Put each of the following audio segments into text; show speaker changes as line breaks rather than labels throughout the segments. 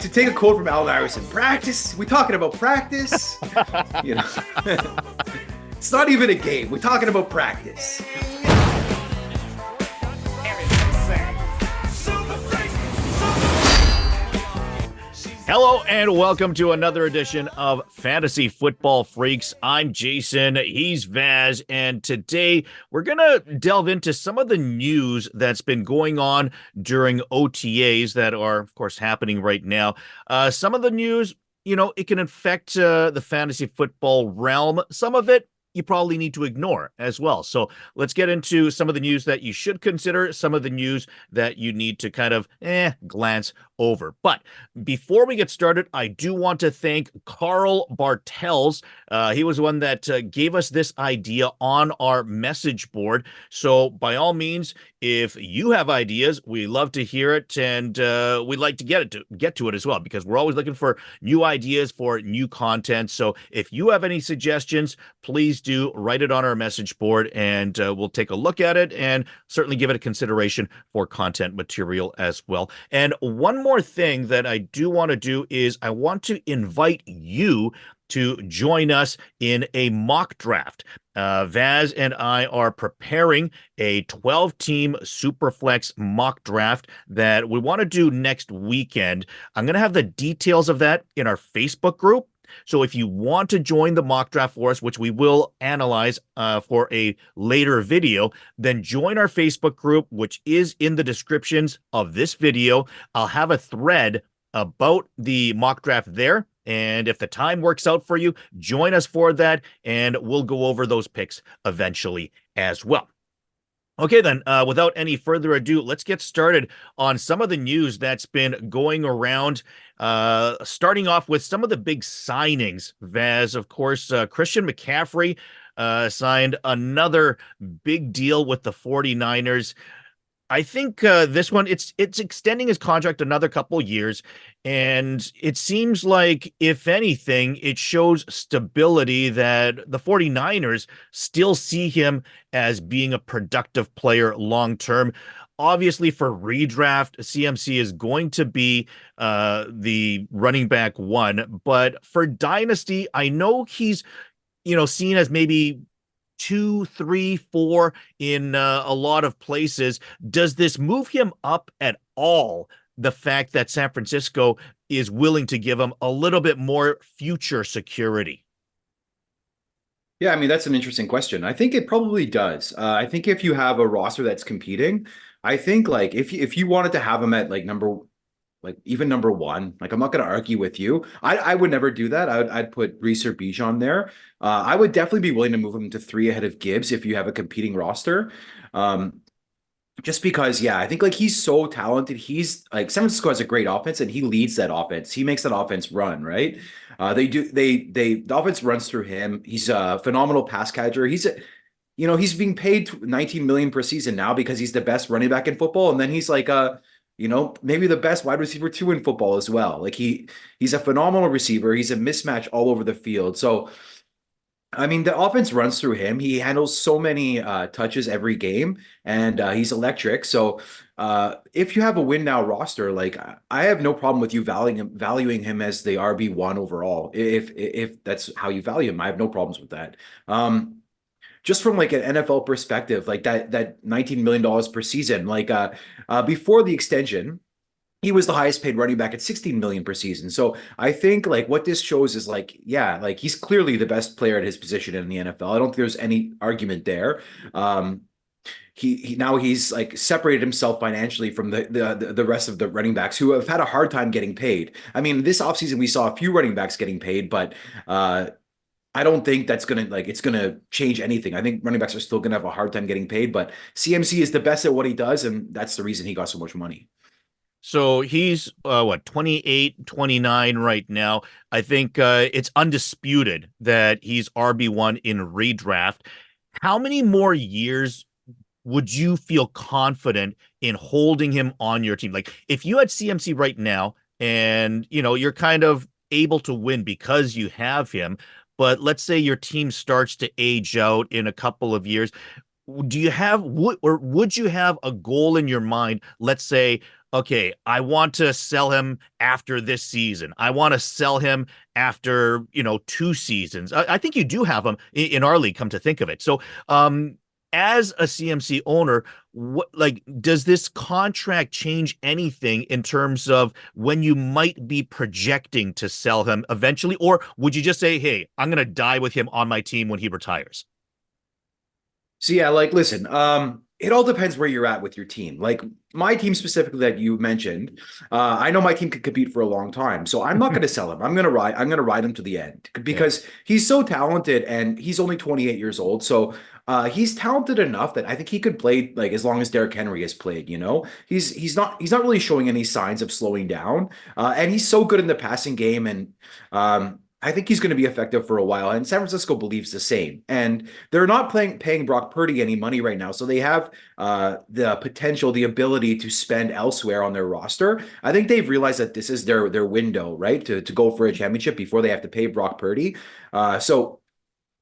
To take a quote from Allen Iverson, practice. We're talking about practice. You know, it's not even a game. We're talking about practice.
Hello and welcome to another edition of Fantasy Football Freaks. I'm Jason, he's Vaz, and today we're going to delve into some of the news that's been going on during OTAs that are, of course, happening right now. Some of the news, it can affect the fantasy football realm. Some of it you probably need to ignore as well. So let's get into some of the news that you should consider, some of the news that you need to kind of glance over. But before we get started, I do want to thank Carl Bartels. He was the one that gave us this idea on our message board. So by all means, if you have ideas, we love to hear it, and we'd like to get to it as well, because we're always looking for new ideas for new content. So if you have any suggestions, please do write it on our message board, and we'll take a look at it and certainly give it a consideration for content material as well. And one more thing that I do want to do is I want to invite you to join us in a mock draft. Vaz and I are preparing a 12-team Superflex mock draft that we want to do next weekend. I'm going to have the details of that in our Facebook group. So if you want to join the mock draft for us, which we will analyze for a later video, then join our Facebook group, which is in the descriptions of this video. I'll have a thread about the mock draft there. And if the time works out for you, join us for that, and we'll go over those picks eventually as well. Okay, then, without any further ado, let's get started on some of the news that's been going around, starting off with some of the big signings. Vaz, of course, Christian McCaffrey signed another big deal with the 49ers. I think this one, it's extending his contract another couple years, and it seems like, if anything, it shows stability that the 49ers still see him as being a productive player long-term. Obviously, for redraft, CMC is going to be the running back one, but for Dynasty, I know he's, seen as maybe 2, 3, 4 in a lot of places. Does this move him up at all, the fact that San Francisco is willing to give him a little bit more future security?
Yeah, I mean, that's an interesting question. I think it probably does. I think if you have a roster that's competing, I think like if you wanted to have him at even number one, like I'm not going to argue with you. I would never do that. I'd put Reese or Bijan there. I would definitely be willing to move him to 3 ahead of Gibbs if you have a competing roster. Just because, yeah, I think like he's so talented. He's like, San Francisco has a great offense, and he leads that offense. He makes that offense run, right? The offense runs through him. He's a phenomenal pass catcher. He's being paid 19 million per season now because he's the best running back in football, and then he's like maybe the best wide receiver 2 in football as well. Like he's a phenomenal receiver. He's a mismatch all over the field. So, I mean, the offense runs through him. He handles so many touches every game, and he's electric. So if you have a win now roster, like I have no problem with you valuing him as the RB1 overall. If that's how you value him, I have no problems with that. Just from like an NFL perspective, like that $19 million per season, like before the extension, he was the highest paid running back at 16 million per season. So I think like what this shows is like, yeah, like he's clearly the best player at his position in the NFL. I don't think there's any argument there. He's like separated himself financially from the rest of the running backs who have had a hard time getting paid. I mean, this offseason we saw a few running backs getting paid, but I don't think that's it's gonna change anything. I think running backs are still gonna have a hard time getting paid, but CMC is the best at what he does, and that's the reason he got so much money.
So he's 28, 29 right now. I think it's undisputed that he's RB1 in redraft. How many more years would you feel confident in holding him on your team? Like if you had CMC right now and you're kind of able to win because you have him, but let's say your team starts to age out in a couple of years, would you have a goal in your mind? Let's say okay, I want to sell him after this season. I want to sell him after, 2 seasons. I think you do have him in our league, come to think of it. So, as a CMC owner, what like does this contract change anything in terms of when you might be projecting to sell him eventually? Or would you just say, hey, I'm going to die with him on my team when he retires?
So yeah, like listen, it all depends where you're at with your team. Like my team specifically that you mentioned, I know my team could compete for a long time, so I'm not going to sell him. I'm going to ride him to the end
Yeah.
because he's so talented and he's only 28 years old. So he's talented enough that I think he could play like as long as Derrick Henry has played. He's not really showing any signs of slowing down, and he's so good in the passing game and. I think he's going to be effective for a while, and San Francisco believes the same. And they're not paying Brock Purdy any money right now, so they have the potential, the ability to spend elsewhere on their roster. I think they've realized that this is their window, right, to go for a championship before they have to pay Brock Purdy. So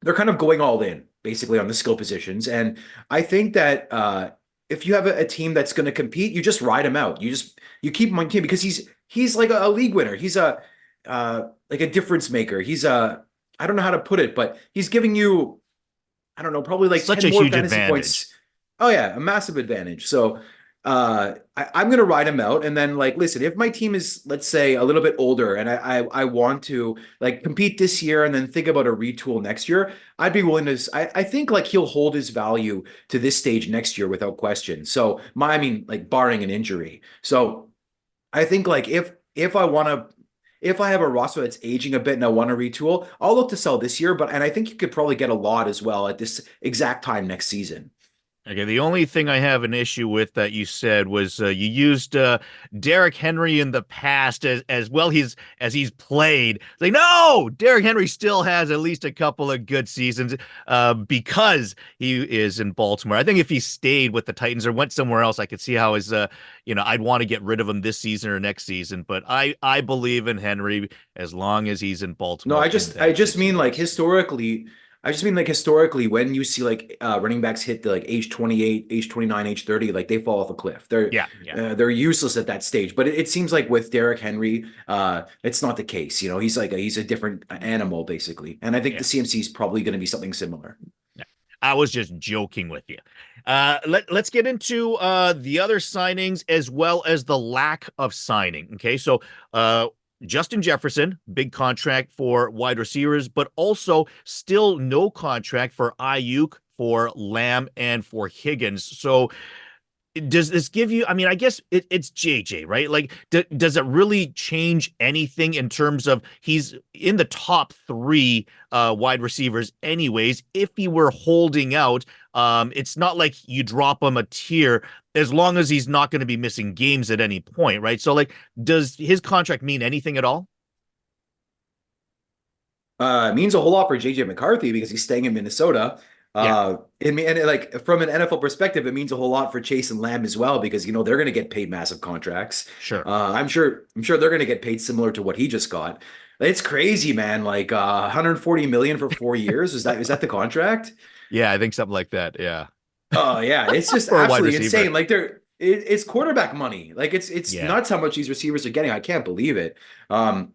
they're kind of going all in basically on the skill positions, and I think that if you have a team that's going to compete, you just ride him out. You keep him on your team because he's like a league winner. He's a like a difference maker. He's a I don't know how to put it, but he's giving you I don't know, probably like
Such
10
a
more
huge
fantasy
advantage.
points. Oh yeah, a massive advantage. So I'm gonna ride him out. And then like listen, if my team is, let's say, a little bit older and I want to like compete this year and then think about a retool next year, I'd be willing to I think like he'll hold his value to this stage next year without question. So I mean like barring an injury. So I think like if I have a roster that's aging a bit and I want to retool, I'll look to sell this year, and I think you could probably get a lot as well at this exact time next season.
Okay, the only thing I have an issue with that you said was you used Derrick Henry in the past as well as he's played. Like, no, Derrick Henry still has at least a couple of good seasons because he is in Baltimore. I think if he stayed with the Titans or went somewhere else, I could see how I'd want to get rid of him this season or next season. But I believe in Henry as long as he's in
No,
Baltimore
I
in
just I
that
just mean like
situation.
historically, I just mean like historically when you see like running backs hit the like age 28, age 29, age 30, like they fall off a cliff.
Yeah, yeah,
They're useless at that stage. But it seems like with Derrick Henry, it's not the case. He's a different animal basically. And I think the
yeah.
CMC is probably going to be something similar.
Yeah. I was just joking with you. Let's get into the other signings as well as the lack of signing. Okay, so Justin Jefferson, big contract for wide receivers, but also still no contract for Aiyuk, for Lamb, and for Higgins. So does this give you, I mean, I guess it's JJ, right? Like does it really change anything in terms of he's in the top three wide receivers anyways? If he were holding out, it's not like you drop him a tier as long as he's not going to be missing games at any point, right? So like does his contract mean anything at all?
It means a whole lot for JJ McCarthy because he's staying in Minnesota.
Yeah,
Like from an NFL perspective, it means a whole lot for Chase and Lamb as well because they're going to get paid massive contracts.
sure.
I'm sure they're going to get paid similar to what he just got. It's crazy, man. Like 140 million for 4 years. Is that the contract?
Yeah, I think something like that. Yeah.
Oh yeah, it's just
For a wide
absolutely
receiver.
insane. Like it's quarterback money. Like it's
Yeah.
nuts how much these receivers are getting. I can't believe it. Um,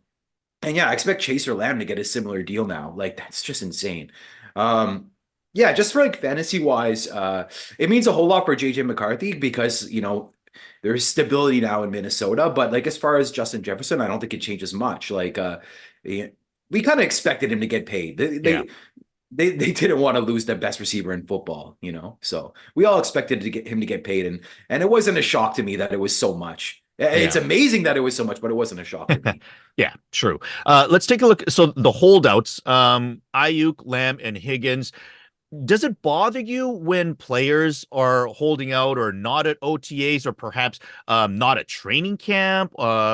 and yeah, I expect Chase or Lamb to get a similar deal now. Like that's just insane. Um, yeah, just for like fantasy wise, it means a whole lot for JJ McCarthy because there's stability now in Minnesota. But like as far as Justin Jefferson, I don't think it changes much. Like yeah, we kind of expected him to get paid. They,
Yeah.
they they didn't want to lose the best receiver in football. So we all expected him to get paid, and it wasn't a shock to me that it was so much. It's
Yeah.
amazing that it was so much, but it wasn't a shock to me.
Yeah, true. Let's take a look. So the holdouts, Ayuk, Lamb, and Higgins. Does it bother you when players are holding out or not at OTAs or perhaps not at training camp,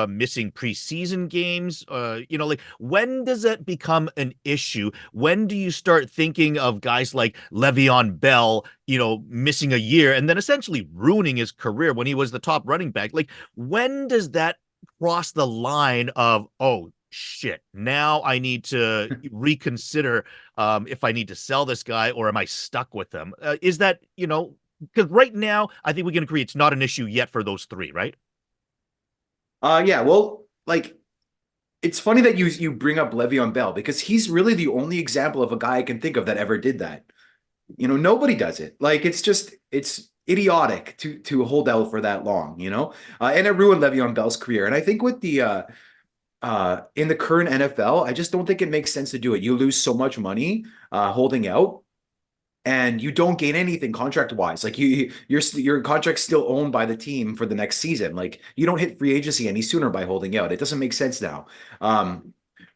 missing preseason games? Like when does that become an issue? When do you start thinking of guys like Le'Veon Bell, missing a year and then essentially ruining his career when he was the top running back? Like when does that cross the line of, oh, shit, now I need to reconsider if I need to sell this guy or am I stuck with them? Is that, because right now I think we can agree it's not an issue yet for those three, right?
Yeah, well, like it's funny that you bring up Le'Veon Bell because he's really the only example of a guy I can think of that ever did that. Nobody does it. Like it's idiotic to hold out for that long, and it ruined Le'Veon Bell's career. And I think with the in the current NFL, I just don't think it makes sense to do it. You lose so much money holding out, and you don't gain anything contract wise. Like your contract's still owned by the team for the next season. Like you don't hit free agency any sooner by holding out. It doesn't make sense now.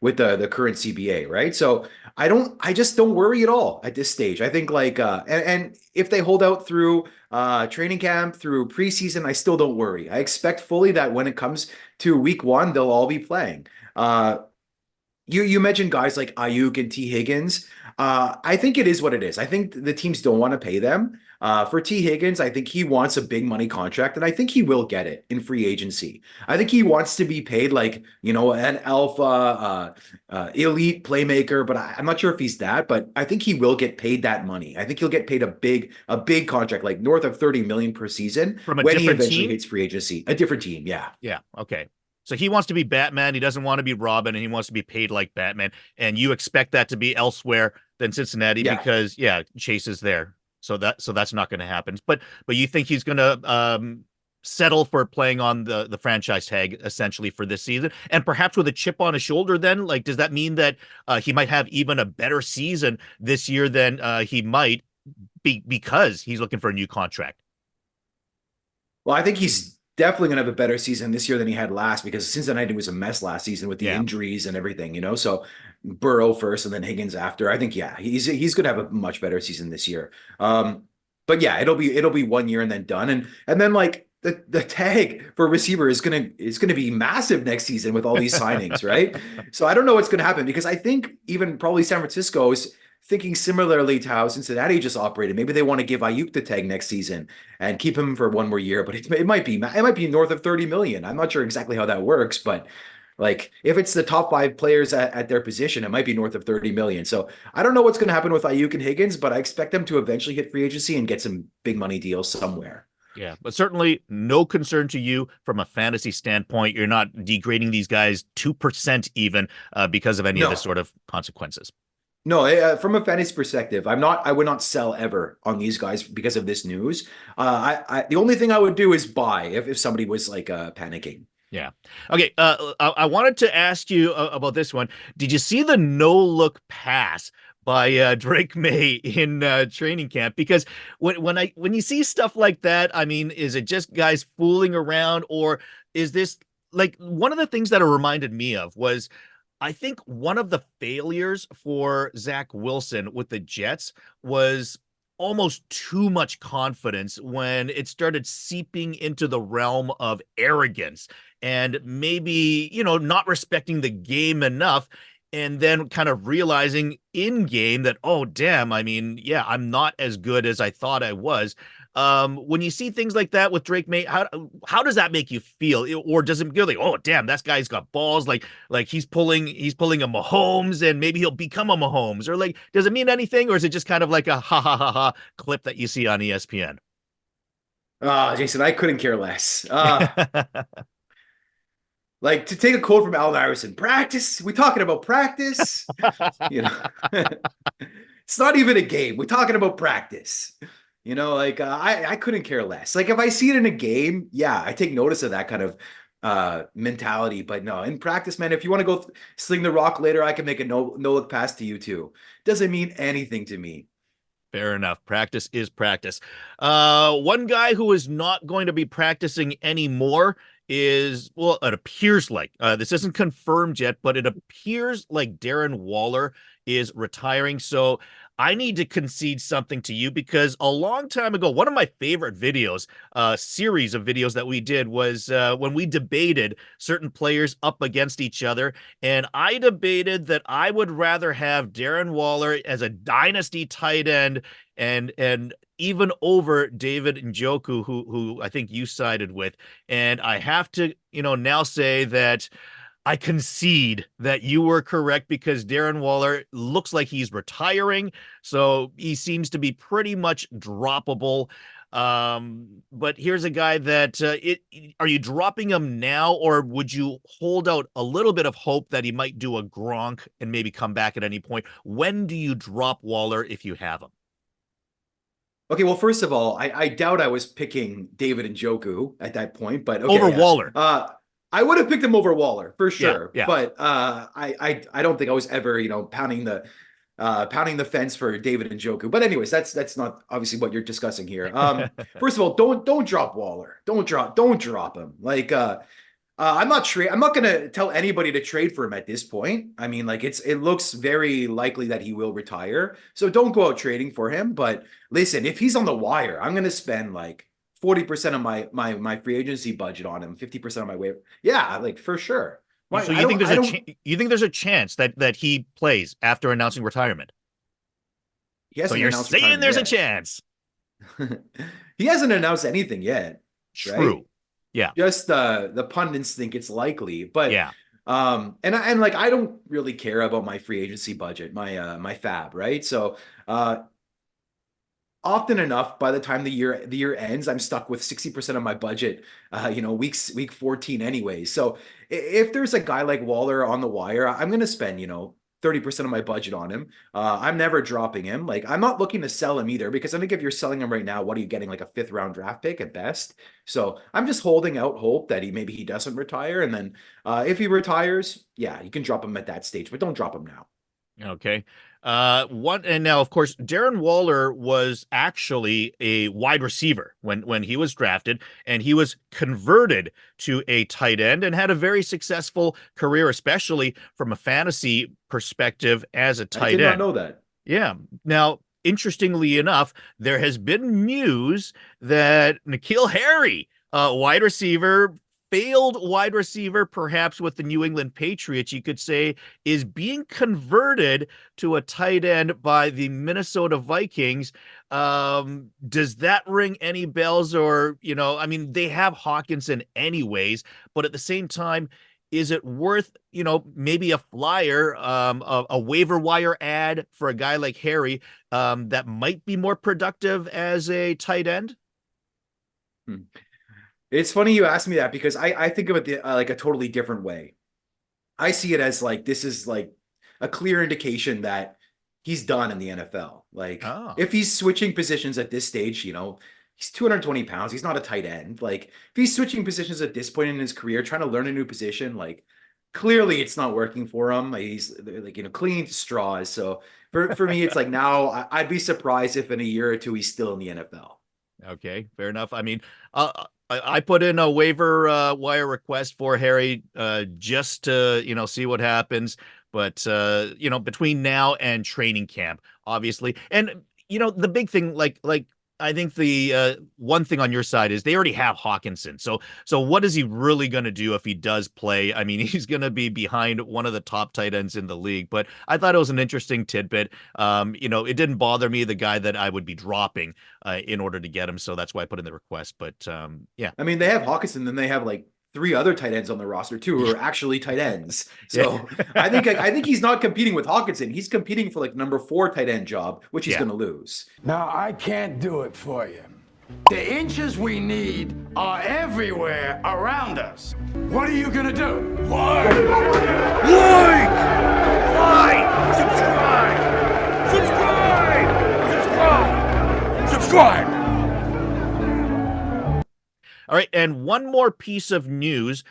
With the current CBA, right? So I just don't worry at all at this stage. I think like and if they hold out through training camp, through preseason, I still don't worry. I expect fully that when it comes to week one, they'll all be playing. You mentioned guys like Aiyuk and T. Higgins. I think it is what it is. I think the teams don't want to pay them. For T. Higgins, I think he wants a big money contract, and I think he will get it in free agency. I think he wants to be paid like, an alpha, elite playmaker, but I'm not sure if he's that, but I think he will get paid that money. I think he'll get paid a big contract, like north of 30 million per season
From a
when he
different
eventually
team?
hits free agency. A different team, yeah.
Yeah. Okay. So he wants to be Batman. He doesn't want to be Robin, and he wants to be paid like Batman. And you expect that to be elsewhere than Cincinnati
Yeah.
because, yeah, Chase is there. So that's not going to happen. But you think he's going to settle for playing on the franchise tag essentially for this season, and perhaps with a chip on his shoulder? Then, like, does that mean that he might have even a better season this year than he might be because he's looking for a new contract?
Well, I think he's definitely going to have a better season this year than he had last because Cincinnati was a mess last season with the
Yeah.
injuries and everything. So Burrow first and then Higgins after. I think yeah, he's going to have a much better season this year. But yeah, it'll be 1 year and then done, and then like the tag for receiver is gonna be massive next season with all these signings, right? So I don't know what's going to happen because I think even probably San Francisco is thinking similarly to how Cincinnati just operated. Maybe they want to give Aiyuk the tag next season and keep him for one more year, but it might be north of 30 million. I'm not sure exactly how that works, but like if it's the top five players at their position, it might be north of 30 million. So I don't know what's going to happen with Aiyuk and Higgins, but I expect them to eventually hit free agency and get some big money deals somewhere.
Yeah, but certainly no concern to you from a fantasy standpoint. You're not degrading these guys 2% even because of any of this
No,
sort of consequences.
no. From a fantasy perspective, I would not sell ever on these guys because of this news. The only thing I would do is buy if somebody was like panicking.
Yeah. Okay. I wanted to ask you about this one. Did you see the no look pass by Drake Maye in training camp? Because when you see stuff like that, I mean, is it just guys fooling around, or is this like one of the things that it reminded me of was I think one of the failures for Zach Wilson with the Jets was almost too much confidence when it started seeping into the realm of arrogance and maybe, not respecting the game enough. And then kind of realizing in game that, oh, damn, I mean, yeah, I'm not as good as I thought I was. When you see things like that with Drake May, how does that make you feel? Or does it feel like, oh damn, that guy's got balls, like he's pulling a Mahomes and maybe he'll become a Mahomes? Or like, does it mean anything, or is it just kind of like a ha ha ha ha clip that you see on ESPN?
Jason, I couldn't care less. Like to take a quote from Allen Iverson, practice. We talking about practice? You know, it's not even a game. We're talking about practice. Like I couldn't care less. Like if I see it in a game, yeah, I take notice of that kind of mentality. But no, in practice, man, if you want to go sling the rock later, I can make a no look pass to you too. Doesn't mean anything to me.
Fair enough. Practice is practice. One guy who is not going to be practicing anymore is, well, it appears like this isn't confirmed yet, but it appears like Darren Waller is retiring. So I need to concede something to you because a long time ago, one of my favorite videos, series of videos that we did was when we debated certain players up against each other. And I debated that I would rather have Darren Waller as a dynasty tight end and even over David Njoku, who I think you sided with. And I have to, now say that I concede that you were correct because Darren Waller looks like he's retiring. So he seems to be pretty much droppable. But here's a guy that are you dropping him now, or would you hold out a little bit of hope that he might do a Gronk and maybe come back at any point? When do you drop Waller if you have him?
Okay, well, first of all, I doubt I was picking David and Njoku at that point, but okay,
Over
yeah.
Waller.
I would have picked him over Waller for
Yeah,
sure,
yeah.
but I don't think I was ever, pounding the fence for David and Njoku. But anyways, that's not obviously what you're discussing here. First of all, don't drop Waller. Don't drop him. I'm not gonna tell anybody to trade for him at this point. I mean, like it looks very likely that he will retire. So don't go out trading for him. But listen, if he's on the wire, I'm gonna spend like 40% of my free agency budget on him, 50% of my waiver. Yeah, like for sure. Why
So
I
you think
don't
there's
I don't
you think there's a chance that he plays after announcing retirement?
he
So
hasn't
you're
announced
saying
retirement
there's a
yet.
chance.
He hasn't announced anything yet, right?
True. Yeah.
Just the pundits think it's likely, but
Yeah.
and like I don't really care about my free agency budget, my fab, right? So often enough, by the time the year ends, I'm stuck with 60% of my budget, week 14 anyways. So if there's a guy like Waller on the wire, I'm gonna spend 30% of my budget on him. I'm never dropping him. Like I'm not looking to sell him either because I think if you're selling him right now, what are you getting? Like a fifth round draft pick at best. So I'm just holding out hope that he doesn't retire, and then if he retires, yeah, you can drop him at that stage, but don't drop him now.
Okay. One and now, of course, Darren Waller was actually a wide receiver when he was drafted, and he was converted to a tight end and had a very successful career, especially from a fantasy perspective as a
I
tight
did not
end.
know that.
Yeah. Now, interestingly enough, there has been news that N'Keal Harry, wide receiver, failed wide receiver, perhaps with the New England Patriots, you could say, is being converted to a tight end by the Minnesota Vikings. Does that ring any bells? Or, I mean, they have Hawkinson anyways, but at the same time, is it worth, maybe a flyer, a waiver wire ad for a guy like Harry, that might be more productive as a tight end?
Hmm. It's funny you asked me that because I think of it like a totally different way. I see it as like this is like a clear indication that he's done in the NFL. Like
Oh,
if he's switching positions at this stage, he's 220 pounds. He's not a tight end. Like if he's switching positions at this point in his career, trying to learn a new position, like clearly it's not working for him. Like, he's like clinging to straws. So for me, it's like now I'd be surprised if in a year or two he's still in the NFL.
okay, fair enough. I mean, I put in a waiver wire request for Harry just to see what happens. But between now and training camp, obviously, and the big thing, like I think the one thing on your side is they already have Hawkinson. So what is he really going to do if he does play? I mean, he's going to be behind one of the top tight ends in the league. But I thought it was an interesting tidbit. It didn't bother me, the guy that I would be dropping in order to get him. So that's why I put in the request. But yeah.
I mean, they have Hawkinson, then they have like three other tight ends on the roster too, who are actually tight ends.
Yeah.
So I think he's not competing with Hawkinson. He's competing for like number 4 tight end job, which he's
Yeah.
going to lose.
Now, I can't do it for you. The inches we need are everywhere around us. What are you gonna do?
Like, subscribe. All right, and one more piece of news.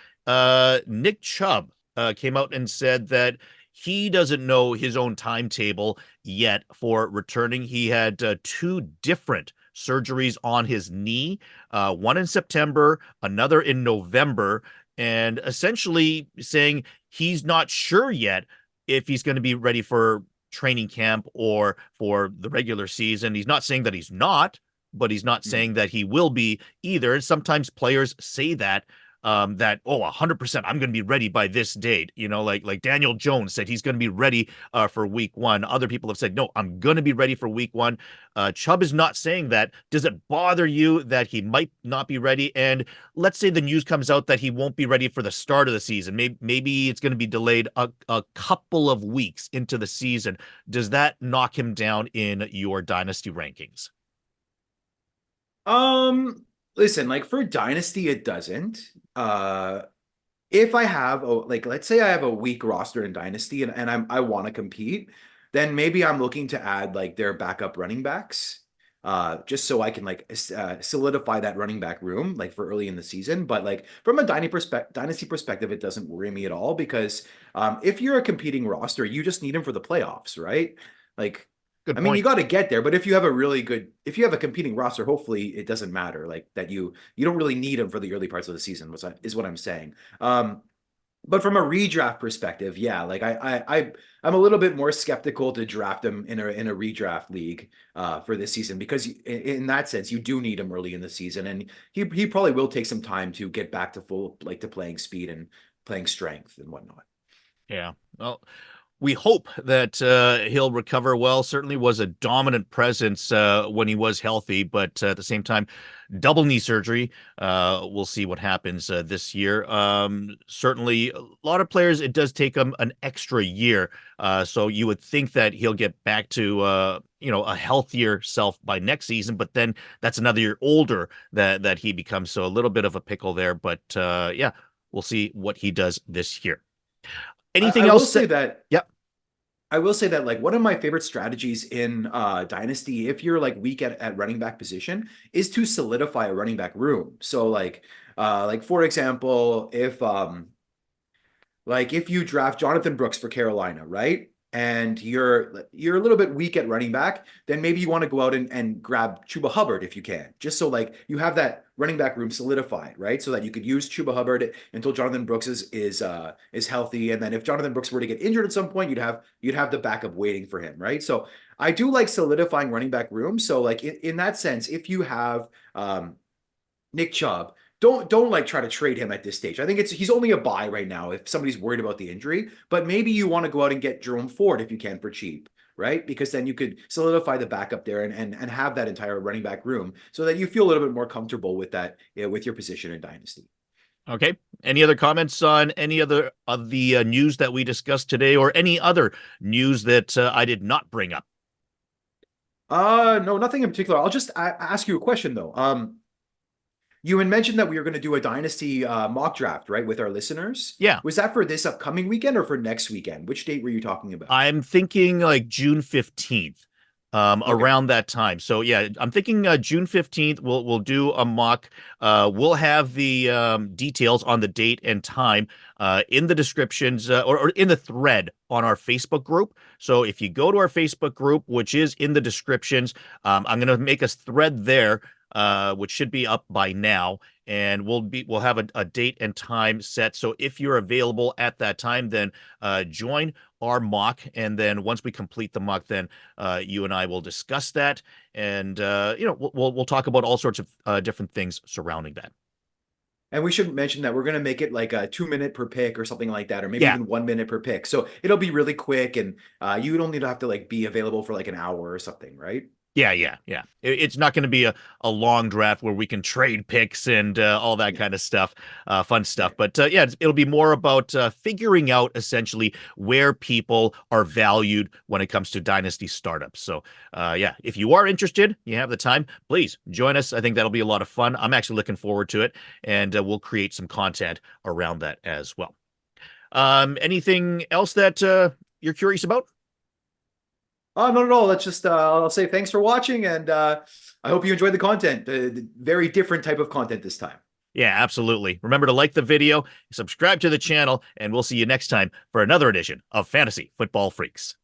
Nick Chubb came out and said that he doesn't know his own timetable yet for returning. He had 2 different surgeries on his knee, one in September, another in November, and essentially saying he's not sure yet if he's going to be ready for training camp or for the regular season. He's not saying that he's not, but he's not saying that he will be either. And sometimes players say that, 100% I'm going to be ready by this date. Like Daniel Jones said he's going to be ready for week 1. Other people have said, no, I'm going to be ready for week 1. Chubb is not saying that. Does it bother you that he might not be ready? And let's say the news comes out that he won't be ready for the start of the season. Maybe it's going to be delayed a couple of weeks into the season. Does that knock him down in your dynasty rankings?
Listen, like for Dynasty, it doesn't. If I have like let's say I have a weak roster in Dynasty and I want to compete, then maybe I'm looking to add like their backup running backs. Just so I can like solidify that running back room like for early in the season. But like from a dynasty perspective, it doesn't worry me at all because if you're a competing roster, you just need them for the playoffs, right? Like
Good
I mean, you
point.
got to get there, but if you have a really good, if you have a competing roster, hopefully it doesn't matter. Like that, you don't really need them for the early parts of the season. Is what I'm saying. But from a redraft perspective, yeah, like I'm a little bit more skeptical to draft him in a redraft league for this season because in that sense you do need him early in the season, and he probably will take some time to get back to full like to playing speed and playing strength and whatnot.
Yeah. Well, we hope that he'll recover well. Certainly was a dominant presence when he was healthy, but at the same time, double knee surgery. We'll see what happens this year. Certainly, a lot of players, it does take them an extra year. So you would think that he'll get back to a healthier self by next season, but then that's another year older that he becomes. So a little bit of a pickle there. But yeah, we'll see what he does this year. Anything
I will
else
say
that?
that
Yep.
I will say that like one of my favorite strategies in Dynasty, if you're like weak at running back position, is to solidify a running back room. So like for example, if like if you draft Jonathan Brooks for Carolina, right? And you're a little bit weak at running back, then maybe you want to go out and grab Chuba Hubbard if you can, just so like you have that running back room solidified, right? So that you could use Chuba Hubbard until Jonathan Brooks is healthy, and then if Jonathan Brooks were to get injured at some point, you'd have the backup waiting for him, right? So I do like solidifying running back room. So like in that sense, if you have Nick Chubb, don't like try to trade him at this stage. I think he's only a buy right now if somebody's worried about the injury, but maybe you want to go out and get Jerome Ford if you can for cheap, right? Because then you could solidify the backup there and have that entire running back room so that you feel a little bit more comfortable with that, with your position in Dynasty.
Okay. Any other comments on any other of the news that we discussed today, or any other news that I did not bring up?
No, nothing in particular. I'll just ask you a question though. You had mentioned that we were going to do a Dynasty mock draft, right, with our listeners.
Yeah,
Was that for this upcoming weekend or for next weekend? Which date were you talking about?
I'm thinking like June 15th,
Okay.
around that time. So yeah, I'm thinking June 15th, we'll do a mock. We'll have the details on the date and time in the descriptions or in the thread on our Facebook group. So if you go to our Facebook group, which is in the descriptions, I'm going to make a thread there, which should be up by now, and we'll have a date and time set. So if you're available at that time, then join our mock, and then once we complete the mock, then you and I will discuss that, and we'll talk about all sorts of different things surrounding that.
And we should mention that we're going to make it like a 2 minute per pick or something like that, or maybe
Yeah,
even 1 minute per pick. So it'll be really quick, and you don't need to have to like be available for like an hour or something, right?
yeah. It's not going to be a long draft where we can trade picks and all that
Yeah.
kind of stuff, fun
Yeah.
stuff. But yeah, it'll be more about figuring out essentially where people are valued when it comes to dynasty startups. So yeah, if you are interested, you have the time, please join us. I think that'll be a lot of fun. I'm actually looking forward to it, and we'll create some content around that as well. Anything else that you're curious about?
Oh, not at all. Let's just I'll say thanks for watching, and I hope you enjoyed the content. The very different type of content this time.
Yeah, absolutely. Remember to like the video, subscribe to the channel, and we'll see you next time for another edition of Fantasy Football Freaks.